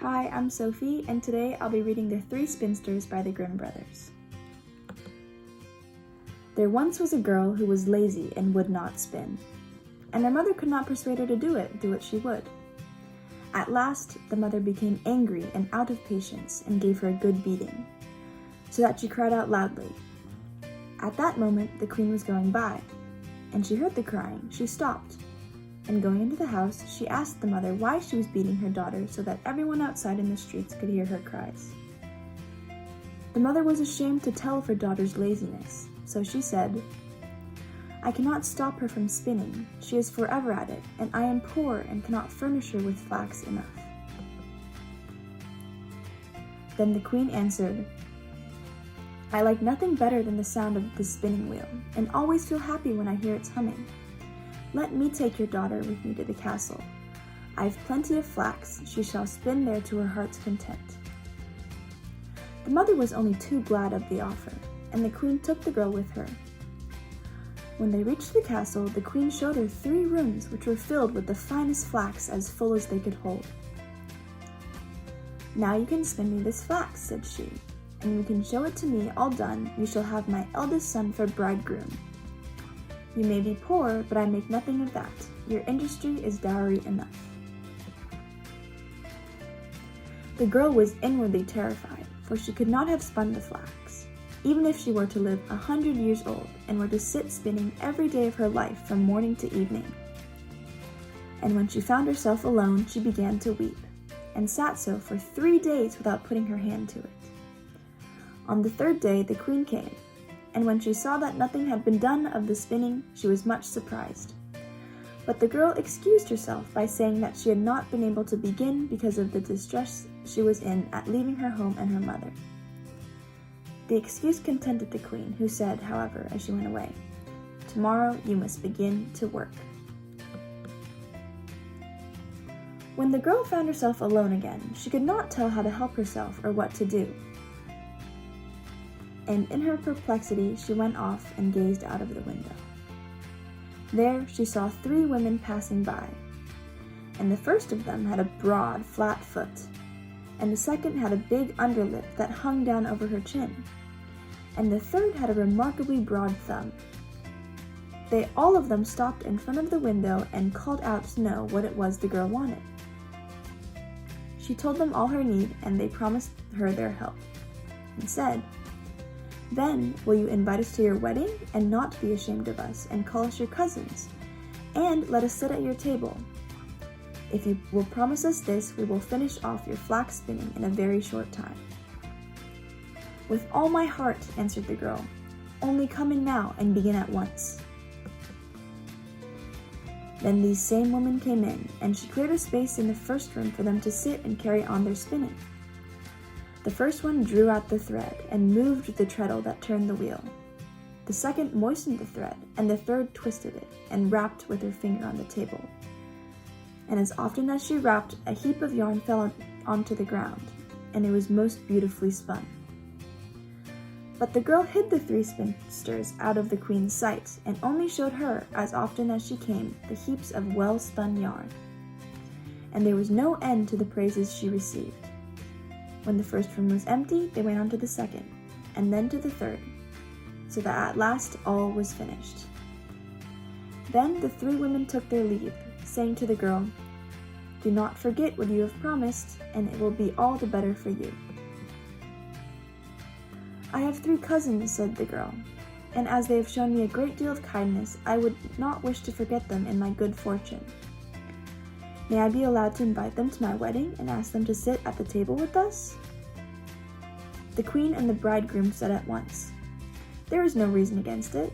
Hi, I'm Sophie, and today I'll be reading The Three Spinsters by the Grimm brothers. There once was a girl who was lazy and would not spin, and her mother could not persuade her to do what she would. At last, the mother became angry and out of patience and gave her a good beating, so that she cried out loudly. At that moment, the queen was going by, and she heard the crying. She stopped, and going into the house, she asked the mother why she was beating her daughter so that everyone outside in the streets could hear her cries. The mother was ashamed to tell of her daughter's laziness, so she said, "I cannot stop her from spinning. She is forever at it, and I am poor and cannot furnish her with flax enough." Then the queen answered, "I like nothing better than the sound of the spinning wheel, and always feel happy when I hear its humming. Let me take your daughter with me to the castle. I have plenty of flax. She shall spin there to her heart's content." The mother was only too glad of the offer, and the queen took the girl with her. When they reached the castle, the queen showed her 3 rooms which were filled with the finest flax, as full as they could hold. "Now you can spin me this flax," said she, "and when you can show it to me all done, you shall have my eldest son for bridegroom. You may be poor, but I make nothing of that. Your industry is dowry enough." The girl was inwardly terrified, for she could not have spun the flax, even if she were to live 100 years old and were to sit spinning every day of her life from morning to evening. And when she found herself alone, she began to weep, and sat so for 3 days without putting her hand to it. On the 3rd day the queen came, and when she saw that nothing had been done of the spinning, she was much surprised. But the girl excused herself by saying that she had not been able to begin because of the distress she was in at leaving her home and her mother. The excuse contented the queen, who said, however, as she went away, "Tomorrow you must begin to work." When the girl found herself alone again, she could not tell how to help herself or what to do. And in her perplexity, she went off and gazed out of the window. There she saw 3 women passing by, and the first of them had a broad, flat foot, and the second had a big underlip that hung down over her chin, and the third had a remarkably broad thumb. They all of them stopped in front of the window and called out to know what it was the girl wanted. She told them all her need, and they promised her their help, and said, "Then will you invite us to your wedding, and not be ashamed of us, and call us your cousins, and let us sit at your table? If you will promise us this, we will finish off your flax spinning in a very short time." "With all my heart," answered the girl. "Only come in now and begin at once." Then these same women came in, and she cleared a space in the first room for them to sit and carry on their spinning. The first one drew out the thread and moved the treadle that turned the wheel. The second moistened the thread, and the third twisted it and rapped with her finger on the table. And as often as she rapped, a heap of yarn fell onto the ground, and it was most beautifully spun. But the girl hid the 3 spinsters out of the queen's sight, and only showed her, as often as she came, the heaps of well-spun yarn. And there was no end to the praises she received. When the first room was empty, they went on to the second, and then to the third, so that at last all was finished. Then the 3 women took their leave, saying to the girl, "Do not forget what you have promised, and it will be all the better for you." "I have 3 cousins," said the girl, "and as they have shown me a great deal of kindness, I would not wish to forget them in my good fortune. May I be allowed to invite them to my wedding and ask them to sit at the table with us?" The queen and the bridegroom said at once, "There is no reason against it."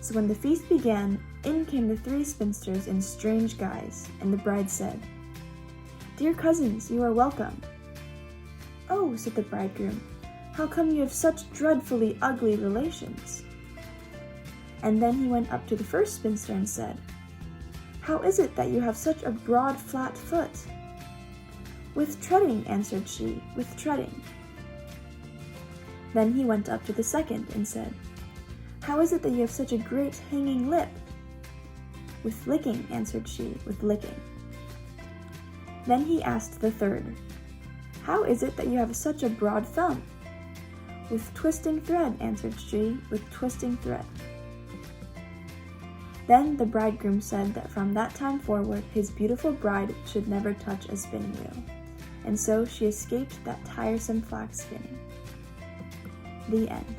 So when the feast began, in came the 3 spinsters in strange guise, and the bride said, "Dear cousins, you are welcome." "Oh," said the bridegroom, "how come you have such dreadfully ugly relations?" And then he went up to the first spinster and said, "How is it that you have such a broad, flat foot?" "With treading," answered she, "with treading." Then he went up to the second and said, "How is it that you have such a great hanging lip?" "With licking," answered she, "with licking." Then he asked the third, "How is it that you have such a broad thumb?" "With twisting thread," answered she, "with twisting thread." Then the bridegroom said that from that time forward his beautiful bride should never touch a spinning wheel, and so she escaped that tiresome flax spinning. The end.